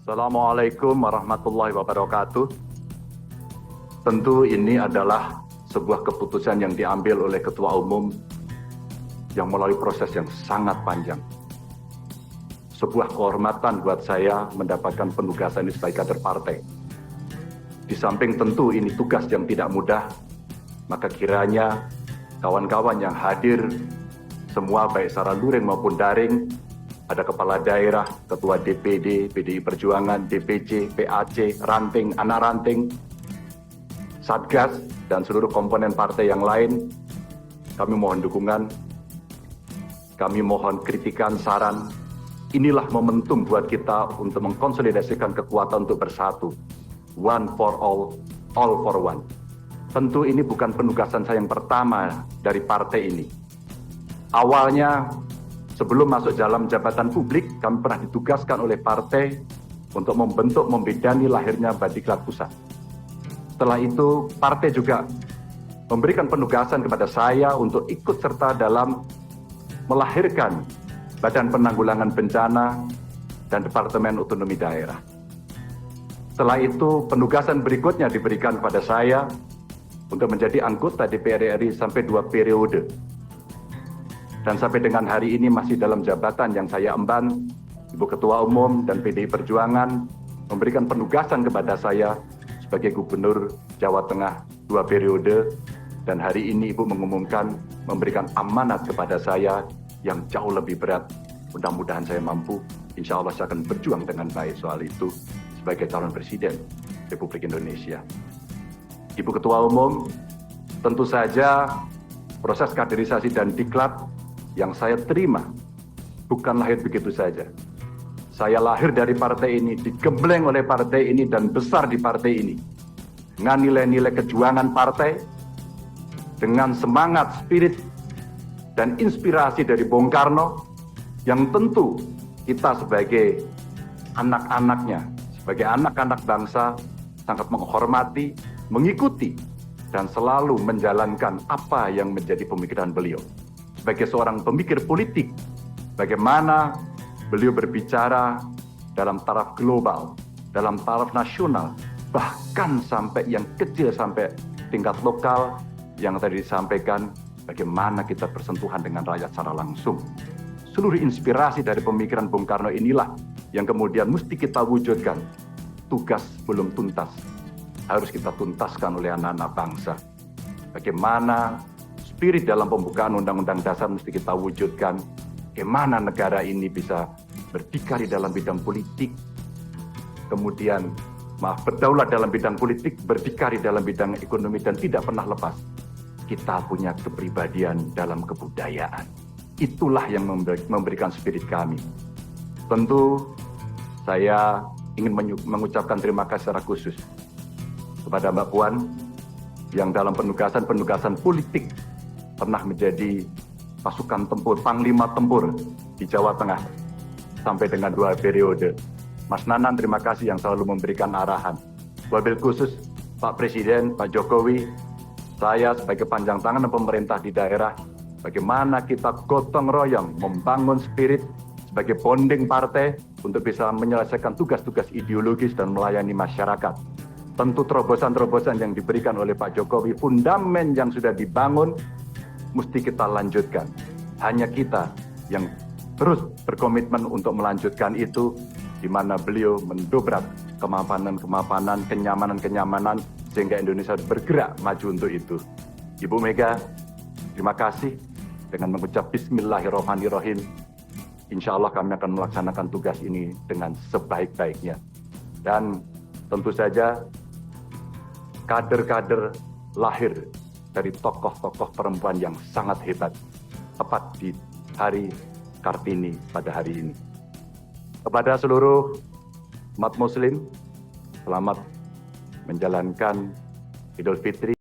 Assalamualaikum warahmatullahi wabarakatuh. Tentu ini adalah sebuah keputusan yang diambil oleh Ketua Umum yang melalui proses yang sangat panjang. Sebuah kehormatan buat saya mendapatkan penugasan ini sebagai kader partai. Di samping tentu ini tugas yang tidak mudah, maka kiranya kawan-kawan yang hadir, semua baik secara luring maupun daring, ada kepala daerah, ketua DPD, PDI Perjuangan, DPC, PAC, ranting, anak ranting, Satgas, dan seluruh komponen partai yang lain, kami mohon dukungan, kami mohon kritikan, saran. Inilah momentum buat kita untuk mengkonsolidasikan kekuatan untuk bersatu. One for all for one. Tentu ini bukan penugasan saya yang pertama dari partai ini. Awalnya, sebelum masuk dalam jabatan publik, kami pernah ditugaskan oleh partai untuk membentuk, membidani lahirnya Badiklat Pusat. Setelah itu, partai juga memberikan penugasan kepada saya untuk ikut serta dalam melahirkan Badan Penanggulangan Bencana dan Departemen Otonomi Daerah. Setelah itu, penugasan berikutnya diberikan kepada saya untuk menjadi anggota DPR RI sampai 2 periode. Dan sampai dengan hari ini masih dalam jabatan yang saya emban, Ibu Ketua Umum dan PDI Perjuangan memberikan penugasan kepada saya sebagai Gubernur Jawa Tengah 2 periode, dan hari ini Ibu mengumumkan memberikan amanat kepada saya yang jauh lebih berat. Mudah-mudahan saya mampu, insya Allah saya akan berjuang dengan baik soal itu sebagai calon Presiden Republik Indonesia. Ibu Ketua Umum, tentu saja proses kaderisasi dan diklat yang saya terima bukan lahir begitu saja. Saya lahir dari partai ini, digembleng oleh partai ini, dan besar di partai ini. Dengan nilai-nilai kejuangan partai, dengan semangat, spirit, dan inspirasi dari Bung Karno, yang tentu kita sebagai anak-anaknya, sebagai anak-anak bangsa, sangat menghormati, mengikuti, dan selalu menjalankan apa yang menjadi pemikiran beliau. Sebagai seorang pemikir politik, bagaimana beliau berbicara dalam taraf global, dalam taraf nasional, bahkan sampai yang kecil, sampai tingkat lokal, yang tadi disampaikan, bagaimana kita bersentuhan dengan rakyat secara langsung. Seluruh inspirasi dari pemikiran Bung Karno inilah yang kemudian mesti kita wujudkan. Tugas belum tuntas, harus kita tuntaskan oleh anak-anak bangsa. Bagaimana spirit dalam pembukaan Undang-Undang Dasar mesti kita wujudkan. Bagaimana negara ini bisa berdikari dalam bidang politik, kemudian berdaulat dalam bidang politik, berdikari dalam bidang ekonomi, dan tidak pernah lepas kita punya kepribadian dalam kebudayaan. Itulah yang memberikan spirit kami. Tentu saya ingin mengucapkan terima kasih secara khusus kepada Mbak Puan yang dalam penugasan politik pernah menjadi pasukan tempur, panglima tempur di Jawa Tengah sampai dengan 2 periode. Mas Nanan, terima kasih yang selalu memberikan arahan. Wabil khusus Pak Presiden, Pak Jokowi, saya sebagai panjang tangan pemerintah di daerah, bagaimana kita gotong royong membangun spirit sebagai bonding partai untuk bisa menyelesaikan tugas-tugas ideologis dan melayani masyarakat. Tentu terobosan-terobosan yang diberikan oleh Pak Jokowi, fundamen yang sudah dibangun, mesti kita lanjutkan. Hanya kita yang terus berkomitmen untuk melanjutkan itu, di mana beliau mendobrak kemapanan-kemapanan, kenyamanan-kenyamanan, sehingga Indonesia bergerak maju untuk itu. Ibu Mega, terima kasih. Dengan mengucap Bismillahirrahmanirrahim, insya Allah kami akan melaksanakan tugas ini dengan sebaik-baiknya. Dan tentu saja kader-kader lahir dari tokoh-tokoh perempuan yang sangat hebat, tepat di hari Kartini pada hari ini. Kepada seluruh umat Muslim, selamat menjalankan Idul Fitri